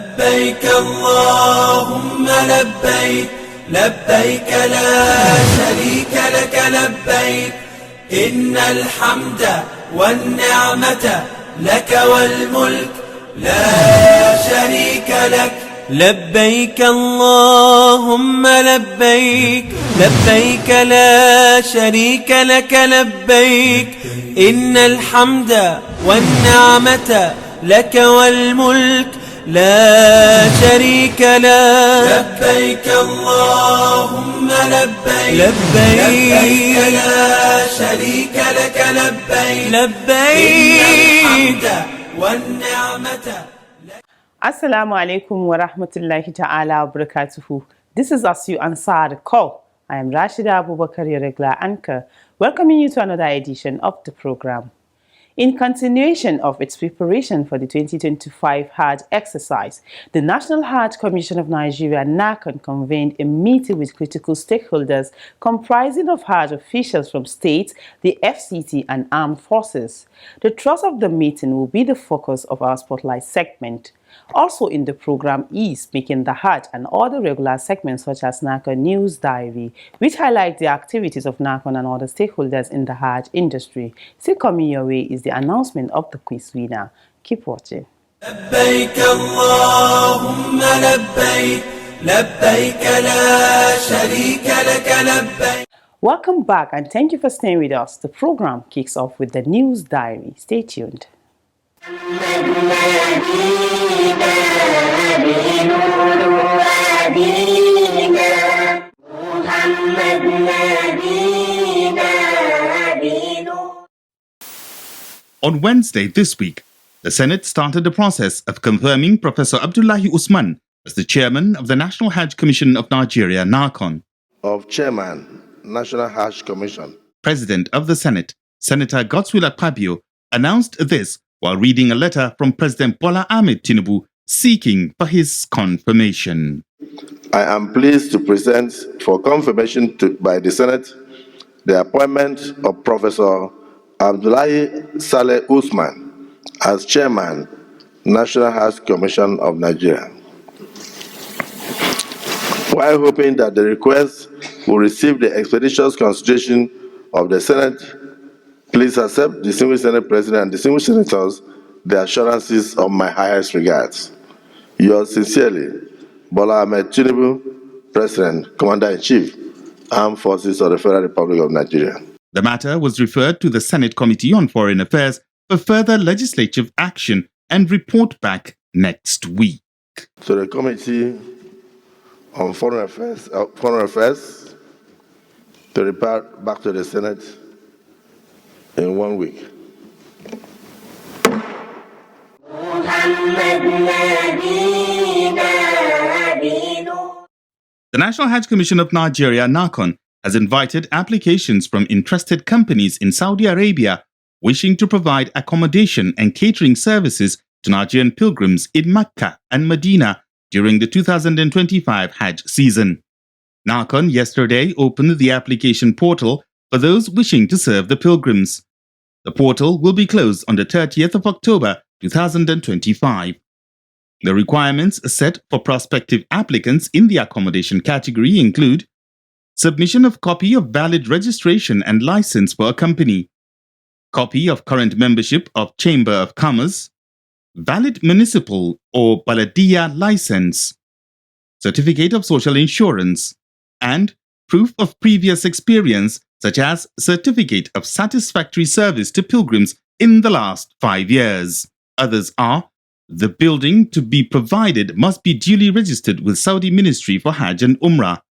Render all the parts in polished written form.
لبيك اللهم لبيك لبيك لا شريك لك لبيك إن الحمد والنعمة لك والملك لا شريك لك لبيك اللهم لبيك لبيك لا شريك لك لبيك إن الحمد والنعمة لك والملك لا شريك لك لبيك اللهم لبيك لبيك لا شريك لك لبيك لبيك والنعمة. Assalamu alaikum wa rahmatullahi ta'ala wa barakatuhu. This is As You Answer the Call. I am Rashida Abubakar, your regular anchor, welcoming you to another edition of the program. In continuation of its preparation for the 2025 HAJJ exercise, the National HAJJ Commission of Nigeria (NAHCON) convened a meeting with critical stakeholders comprising of HAJJ officials from states, the FCT and armed forces. The thrust of the meeting will be the focus of our spotlight segment. Also in the program is Making the HAJJ and other regular segments such as NAHCON News Diary, which highlight the activities of NAHCON and other stakeholders in the HAJJ industry. Still coming your way is the announcement of the quiz winner. Keep watching. لبيك اللهم لبيك لبيك لا شريك لك لبيك. Welcome back and thank you for staying with us. The program kicks off with the News Diary. Stay tuned. On Wednesday this week, the Senate started the process of confirming Professor Abdullahi Usman as the chairman of the National HAJJ Commission of Nigeria (NAHCON). Of Chairman, National HAJJ Commission. President of the Senate, Senator Godswill Akpabio, announced this while reading a letter from President Bola Ahmed Tinubu seeking for his confirmation. I am pleased to present for confirmation by the Senate the appointment of Professor Abdullahi Saleh Usman as Chairman, National HAJJ Commission of Nigeria. While hoping that the request will receive the expeditious consideration of the Senate, please accept, distinguished Senate President and distinguished Senators, the assurances of my highest regards. Yours sincerely, Bola Ahmed Tinubu, President, Commander-in-Chief, Armed Forces of the Federal Republic of Nigeria. The matter was referred to the Senate Committee on Foreign Affairs for further legislative action and report back next week. So the Committee on Foreign Affairs to report back to the Senate in 1 week. The National HAJJ Commission of Nigeria (NAHCON) has invited applications from interested companies in Saudi Arabia wishing to provide accommodation and catering services to Nigerian pilgrims in Mecca and Medina during the 2025 HAJJ season. NAHCON yesterday opened the application portal for those wishing to serve the pilgrims. The portal will be closed on the 30th of October 2025. The requirements set for prospective applicants in the accommodation category include submission of copy of valid registration and license for a company, copy of current membership of Chamber of Commerce, valid municipal or Baladiya license, certificate of social insurance, and proof of previous experience such as certificate of satisfactory service to pilgrims in the last 5 years. Others are the building to be provided must be duly registered with Saudi Ministry for Hajj and Umrah,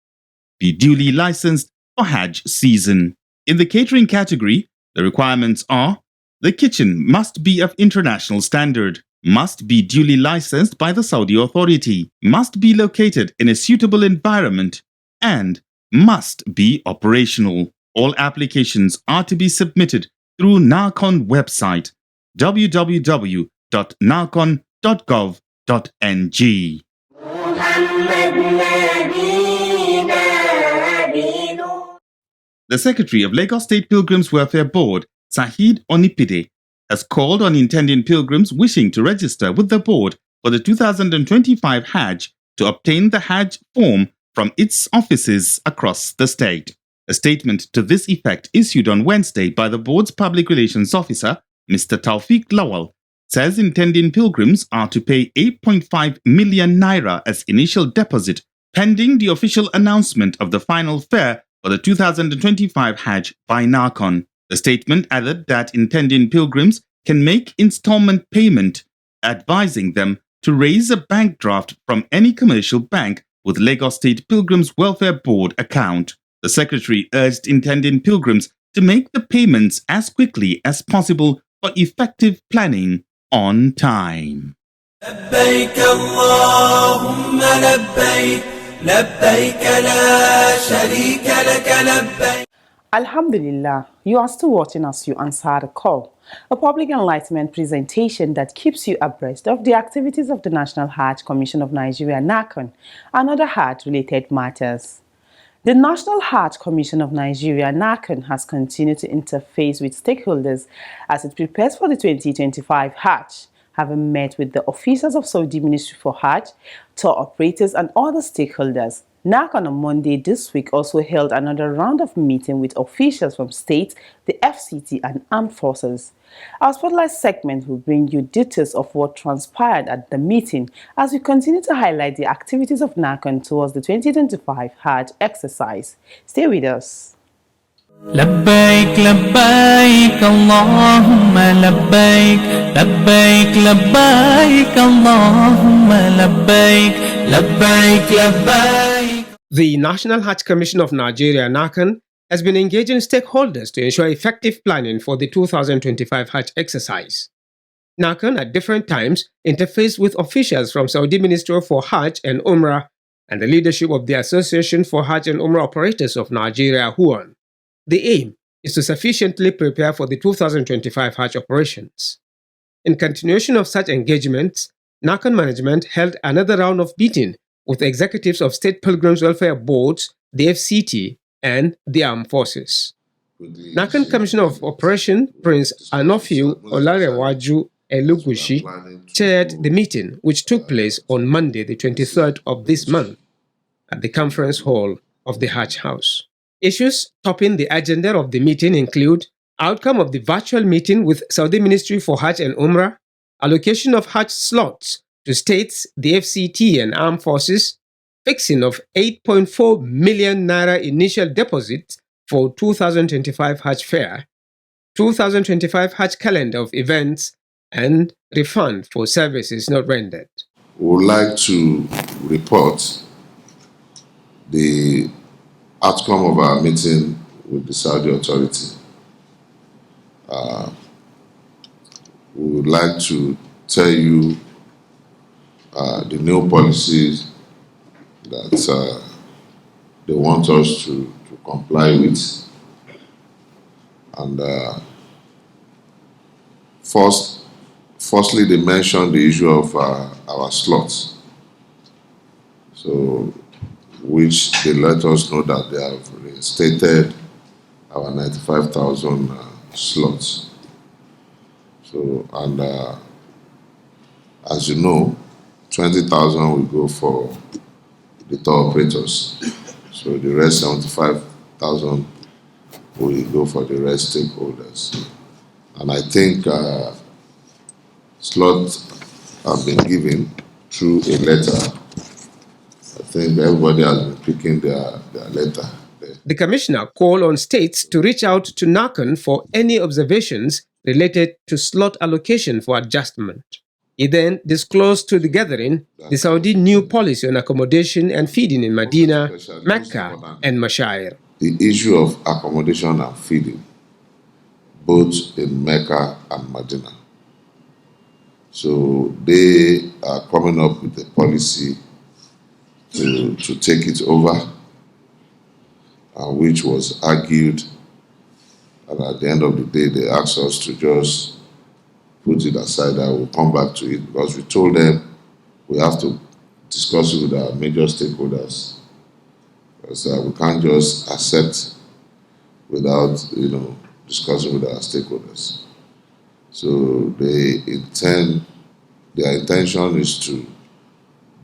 be duly licensed for Hajj season. In the catering category, the requirements are the kitchen must be of international standard, must be duly licensed by the Saudi authority, must be located in a suitable environment, and must be operational. All applications are to be submitted through NAHCON website www.nahcon.gov.ng. The Secretary of Lagos State Pilgrims Welfare Board, Saheed Onipide, has called on intending pilgrims wishing to register with the board for the 2025 Hajj to obtain the Hajj form from its offices across the state. A statement to this effect issued on Wednesday by the board's public relations officer, Mr. Taufik Lawal, says intending pilgrims are to pay 8.5 million naira as initial deposit pending the official announcement of the final fare for the 2025 Hajj by NAHCON. The statement added that intending pilgrims can make installment payment, advising them to raise a bank draft from any commercial bank with Lagos State Pilgrims Welfare Board account. The secretary urged intending pilgrims to make the payments as quickly as possible for effective planning on time. لبيك اللهم لبيك لبيك لا شريك لك لبيك. Alhamdulillah, you are still watching As You Answer the Call, a public enlightenment presentation that keeps you abreast of the activities of the National Hajj Commission of Nigeria, NAHCON, and other Hajj-related matters. The National Hajj Commission of Nigeria, NAHCON, has continued to interface with stakeholders as it prepares for the 2025 Hajj, having met with the officials of Saudi Ministry for Hajj, tour operators, and other stakeholders. NAHCON on Monday this week also held another round of meeting with officials from state, the FCT, and armed forces. Our Spotlight segment will bring you details of what transpired at the meeting as we continue to highlight the activities of NAHCON towards the 2025 Hajj exercise. Stay with us. لبيك لبيك اللهم لبيك لبيك لبيك اللهم لبيك لبيك لبيك. The National Hajj Commission of Nigeria, NAHCON, has been engaging stakeholders to ensure effective planning for the 2025 Hajj exercise. NAHCON at different times interfaced with officials from Saudi Ministry for Hajj and Umrah and the leadership of the Association for Hajj and Umrah Operators of Nigeria, HAJJ. The aim is to sufficiently prepare for the 2025 Hajj operations. In continuation of such engagements, NAHCON management held another round of meeting with executives of State Pilgrims Welfare Boards, the FCT, and the Armed Forces. NAHCON Commissioner of Operation Prince Anofiu Olarewaju Elugushi chaired the meeting, which took place on Monday, the 23rd of this month, at the conference hall of the Hajj House. Issues topping the agenda of the meeting include outcome of the virtual meeting with Saudi Ministry for Hajj and Umrah, allocation of Hajj slots to states, the FCT and armed forces, fixing of 8.4 million naira initial deposit for 2025 Hajj fair, 2025 Hajj calendar of events, and refund for services not rendered. We would like to report the outcome of our meeting with the Saudi authority. We would like to tell you the new policies that they want us to comply with. And firstly, they mentioned the issue of our slots. So, which they let us know that they have reinstated our 95,000 slots. So, and as you know, 20,000 will go for the tour operators. So the rest 75,000 will go for the rest stakeholders. And I think slots have been given through a letter. I think everybody has been picking their letter. The Commissioner called on states to reach out to NAHCON for any observations related to slot allocation for adjustment. He then disclosed to the gathering the Saudi new policy on accommodation and feeding in Medina, Mecca, and Mashair. The issue of accommodation and feeding, both in Mecca and Medina. So they are coming up with a policy to take it over, which was argued, and at the end of the day, they asked us to just put it aside. I will come back to it because we told them we have to discuss it with our major stakeholders. Because we can't just accept without, discussing with our stakeholders. So they intend Their intention is to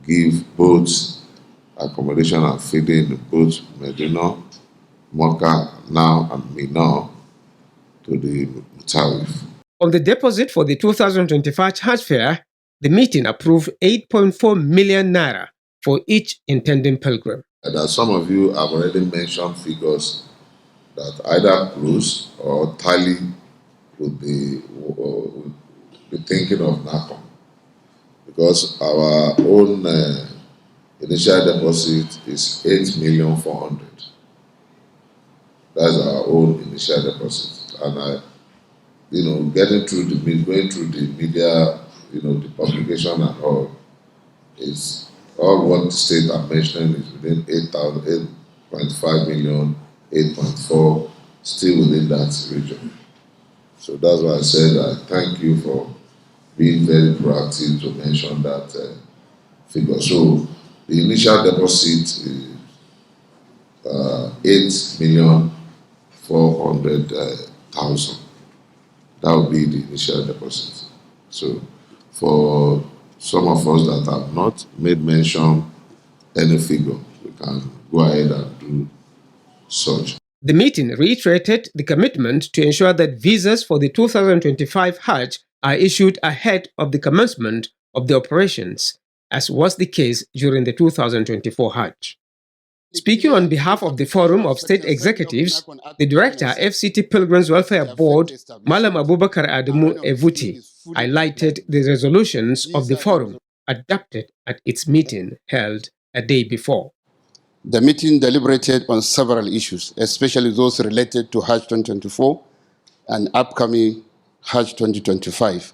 give both accommodation and feeding in both Medina, Mecca now and Mina to the Mutawif. On the deposit for the 2025 Hajj fair, the meeting approved 8.4 million naira for each intending pilgrim. And as some of you have already mentioned figures that either close or tally would be thinking of NAHCON, because our own initial deposit is 8,400,000. That's our own initial deposit, and going through the media, the publication and all, is all what the state are mentioning is within 8.5 million, 8.4, still within that region. So that's why I said I thank you for being very proactive to mention that figure. So the initial deposit is 8,400,000. That would be the initial deposit. So for some of us that have not made mention any figure, we can go ahead and do such. The meeting reiterated the commitment to ensure that visas for the 2025 Hajj are issued ahead of the commencement of the operations, as was the case during the 2024 Hajj. Speaking on behalf of the Forum of State Executives, the Director, FCT Pilgrims Welfare Board, Malam Abubakar Adamu Evuti, highlighted the resolutions of the Forum adopted at its meeting held a day before. The meeting deliberated on several issues, especially those related to Hajj 2024 and upcoming Hajj 2025.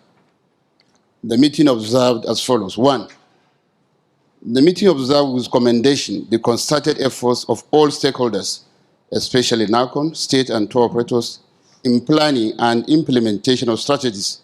The meeting observed as follows. 1. The meeting observed with commendation the concerted efforts of all stakeholders, especially NAHCON, state and tour operators, in planning and implementation of strategies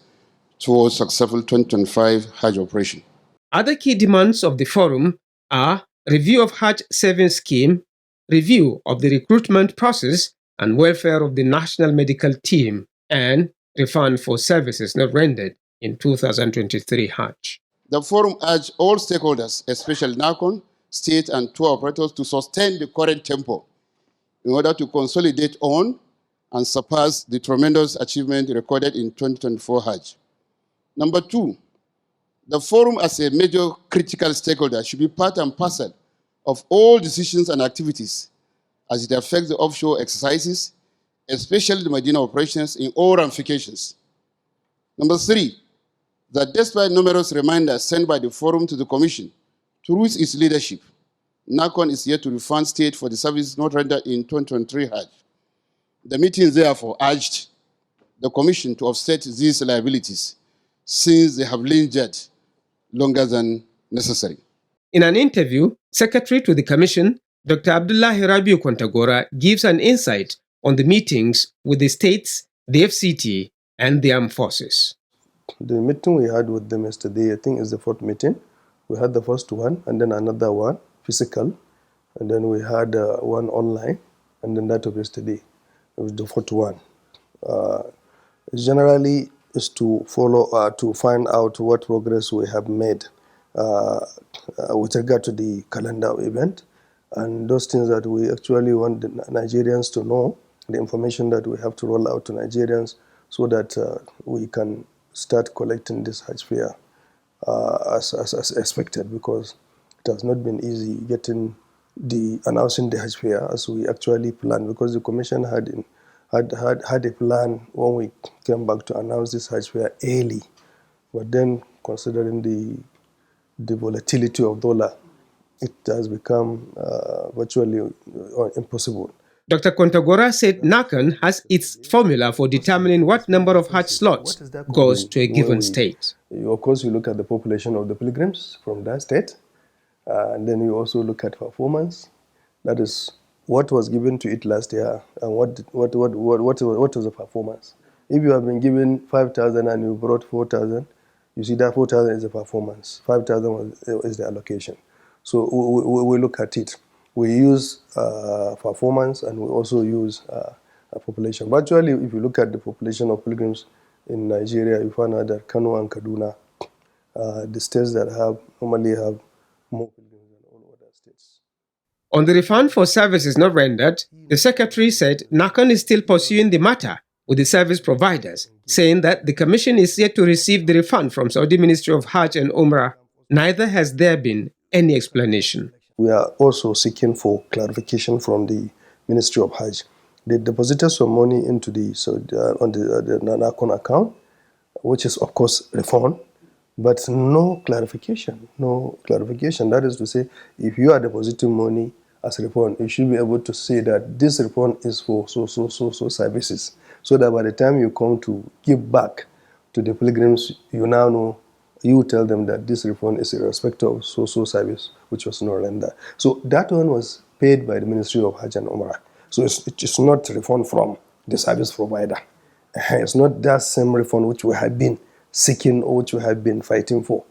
towards successful 2025 Hajj operation. Other key demands of the forum are review of Hajj savings scheme, review of the recruitment process and welfare of the national medical team, and refund for services not rendered in 2023 Hajj. The forum urged all stakeholders, especially NAHCON, state and tour operators, to sustain the current tempo in order to consolidate on and surpass the tremendous achievement recorded in 2024 Hajj. Number 2, the forum as a major critical stakeholder should be part and parcel of all decisions and activities as it affects the offshore exercises, especially the Medina operations in all ramifications. Number 3, that despite numerous reminders sent by the forum to the Commission through its leadership, NAHCON is yet to refund state for the services not rendered in 2023 Hajj. The meeting therefore urged the Commission to offset these liabilities since they have lingered longer than necessary. In an interview, Secretary to the Commission, Dr. Abdullahi Rabiu Kwantagora gives an insight on the meetings with the states, the FCT, and the armed forces. The meeting we had with them yesterday, I think, is the 4th meeting. We had the first one, and then another one, physical, and then we had one online, and then that of yesterday. It was the 4th one. Generally, is to follow, to find out what progress we have made with regard to the calendar event, and those things that we actually want the Nigerians to know, the information that we have to roll out to Nigerians so that we can start collecting this Hajj fare as expected, because it has not been easy announcing the Hajj fare as we actually planned, because the Commission had a plan when we came back to announce this Hajj fare early, but then considering the volatility of dollar, it has become virtually impossible. Dr. Kwantagora said NAHCON has its formula for determining what number of Hajj slots goes to a given state. Of course, you look at the population of the pilgrims from that state, and then you also look at performance. That is what was given to it last year, and what was the performance. If you have been given 5,000 and you brought 4,000, you see that 4,000 is the performance, 5,000 is the allocation. So we look at it. We use performance, and we also use a population. Virtually, if you look at the population of pilgrims in Nigeria, you find out that Kano and Kaduna the states that normally have more pilgrims than all other states. On the refund for services not rendered, the Secretary said NAHCON is still pursuing the matter with the service providers, saying that the Commission is yet to receive the refund from Saudi Ministry of Hajj and Umrah. Neither has there been any explanation. We are also seeking for clarification from the Ministry of Hajj. They deposited some money into on the NAHCON account, which is of course refund, but no clarification. No clarification. That is to say, if you are depositing money as refund, you should be able to say that this refund is for so services, so that by the time you come to give back to the pilgrims, you now know, you tell them that this refund is in respect of so service which was not rendered. So that one was paid by the Ministry of Hajj and Umrah. So it's not refund from the service provider. It's not that same refund which we have been seeking or which we have been fighting for.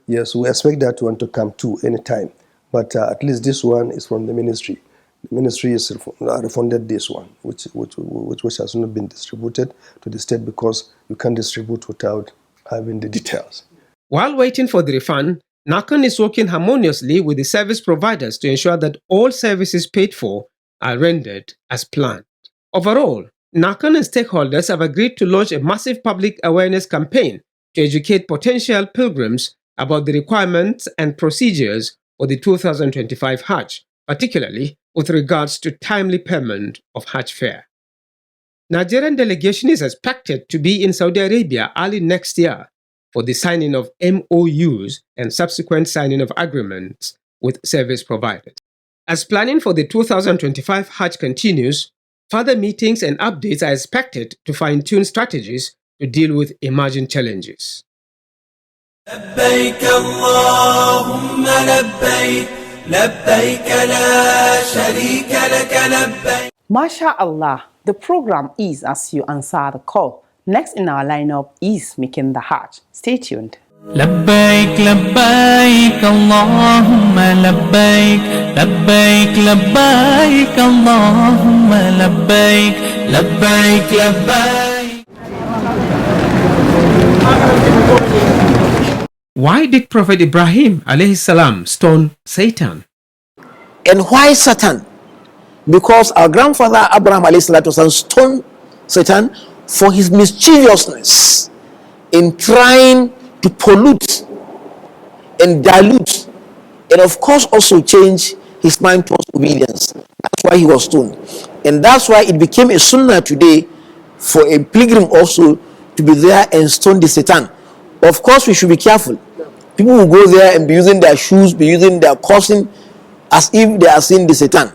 Yes, we expect that one to come too anytime. But at least this one is from the ministry. The ministry is refunded this one, which has not been distributed to the state because you can't distribute without having the details. While waiting for the refund, NAHCON is working harmoniously with the service providers to ensure that all services paid for are rendered as planned. Overall, NAHCON and stakeholders have agreed to launch a massive public awareness campaign to educate potential pilgrims about the requirements and procedures for the 2025 Hajj, particularly with regards to timely payment of Hajj fare. Nigerian delegation is expected to be in Saudi Arabia early next year for the signing of MOUs and subsequent signing of agreements with service providers. As planning for the 2025 Hajj continues, further meetings and updates are expected to fine-tune strategies to deal with emerging challenges. لبيك اللهم لبيك لبيك لا شريك لك لبيك. MashaAllah, the program is As You Answer the Call. Next in our lineup is Making the Hajj. Stay tuned. لبيك لبيك اللهم لبيك لبيك لبيك اللهم لبيك لبيك لبيك. Why did Prophet Ibrahim alayhi salam stone Satan? And why Satan? Because our grandfather Abraham alayhi salatu wasalam stoned Satan for his mischievousness in trying to pollute and dilute and of course also change his mind towards obedience. That's why he was stoned. And that's why it became a sunnah today for a pilgrim also to be there and stone the Satan. Of course we should be careful. People will go there and be using their shoes, be using their cursing as if they are seeing the Satan.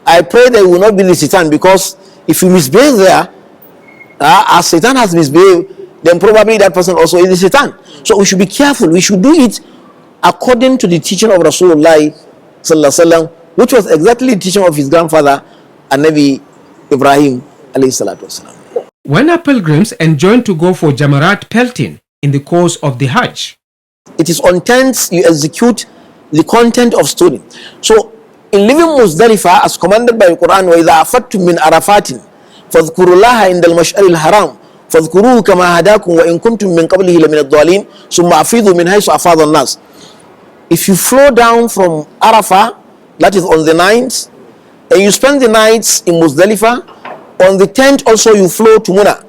I pray that it will not be the Satan, because if you misbehave there, as Satan has misbehaved, then probably that person also is the Satan. So we should be careful. We should do it according to the teaching of Rasulullah sallallahu alaihi wasallam, which was exactly the teaching of his grandfather, Nabi Ibrahim alayhi salatu wasalam. When are pilgrims enjoined to go for Jamarat pelting in the course of the Hajj? It is on tents you execute the content of stoning. So in leaving Muzdalifah, as commanded by the Quran, وَإِذَا أَفَدْتُم مِّنْ عَرَفَاتٍ فَاذْكُرُوا اللَّهَ عِندَ الْمَشْعَرِ الْحَرَامِ فَاذْكُرُوهُ كَمَا هَدَاكُمْ وَإِن كُنتُم مِّن قَبْلِهِ لَمِنَ الضَّالِينَ ثُمَّ أَفِيضُوا مِنْ حَيْثُ أَفَاضَ النَّاسُ. If you flow down from Arafah, that is on the 9th, and you spend the nights in Muzdalifah, on the 10th also you flow to Muna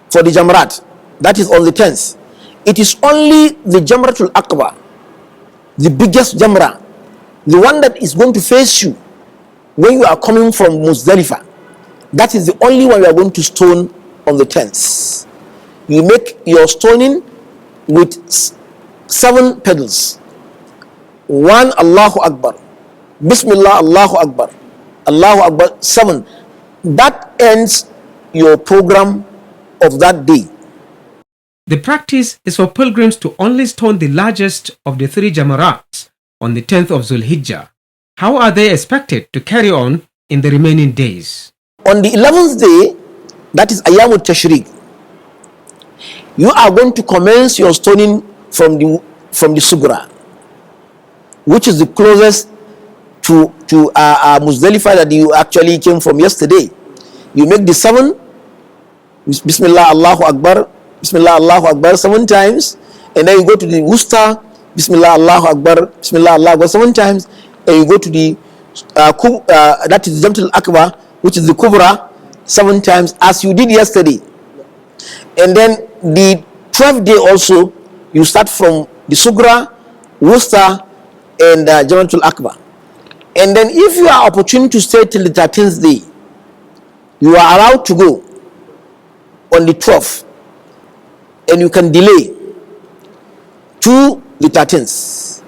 for the Jamrat, that is on the 10th. It is only the Jamratul Aqaba, the biggest Jamra, the one that is going to face you when you are coming from Muzdalifah. That is the only one you are going to stone on the 10th. You make your stoning with 7 pedals. 1, Allahu Akbar, Bismillah, Allahu Akbar, Allahu Akbar, 7. That ends your program of that day. The practice is for pilgrims to only stone the largest of the 3 Jamarats on the 10th of Zulhijjah. How are they expected to carry on in the remaining days? On the 11th day, that is Ayyamut Tashriq, you are going to commence your stoning from the Sugra, which is the closest to Muzdalifah that you actually came from yesterday. You make the 7, Bismillah, Allahu Akbar, Bismillah, Allahu Akbar 7 times, and then you go to the Wusta, Bismillah Allahu Akbar, Bismillah Allah Akbar 7 times, and you go to the that is Jamtul Akbar, which is the Kubra, 7 times, as you did yesterday. And then the 12th day also, you start from the Sugra, Wusta, and Jamtul Akbar. And then if you are opportune to stay till the 13th day, you are allowed to go on the 12th, and you can delay to the 13th.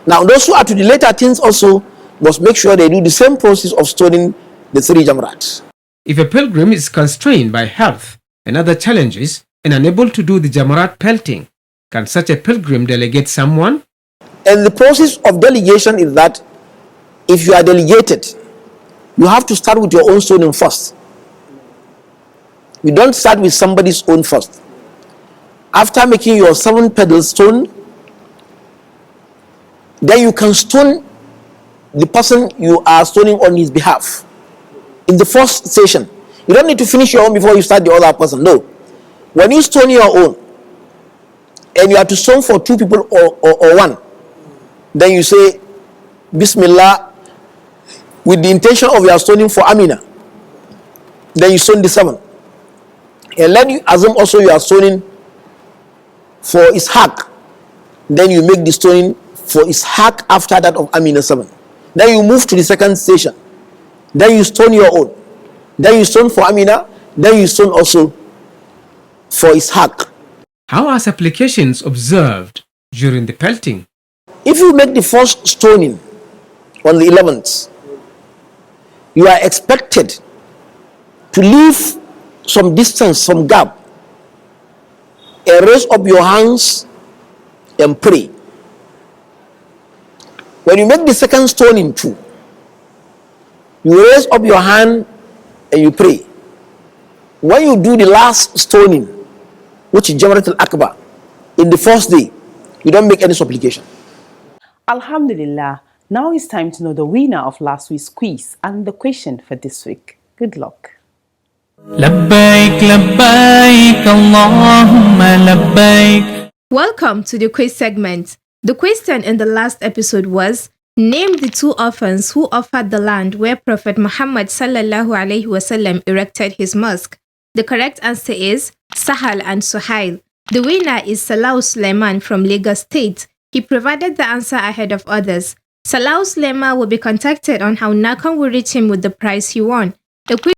Now those who are to delay 13th also must make sure they do the same process of stoning the 3 Jamrat. If a pilgrim is constrained by health and other challenges and unable to do the Jamarat pelting, can such a pilgrim delegate someone? And the process of delegation is that if you are delegated, you have to start with your own stoning first. You don't start with somebody's own first. After making your 7 pedal stone, then you can stone the person you are stoning on his behalf in the first session. You don't need to finish your own before you start the other person. No. When you stone your own, and you have to stone for 2 people or 1, then you say Bismillah with the intention of your stoning for Amina. Then you stone the 7. And let you assume also you are stoning for Ishaq. Then you make the stoning for Ishaq after that of Amina 7. Then you move to the second station. Then you stone your own. Then you stone for Amina. Then you stone also for Ishaq. How are supplications observed during the pelting? If you make the first stoning on the 11th, you are expected to leave some distance, some gap, and raise up your hands and pray. When you make the second stoning too, you raise up your hand and you pray. When you do the last stoning, which is Jamrat al-Akbar, in the first day, you don't make any supplication. Alhamdulillah, now it's time to know the winner of last week's quiz and the question for this week. Good luck. لبيك لبيك اللهم لبيك. Welcome to the quiz segment. The question in the last episode was, name the 2 orphans who offered the land where Prophet Muhammad sallallahu alaihi wasallam erected his mosque. The correct answer is Sahal and Suhail. The winner is Salau Suleiman from Lagos State. He provided the answer ahead of others. Salau Suleiman will be contacted on how NAHCON will reach him with the prize he won. The quiz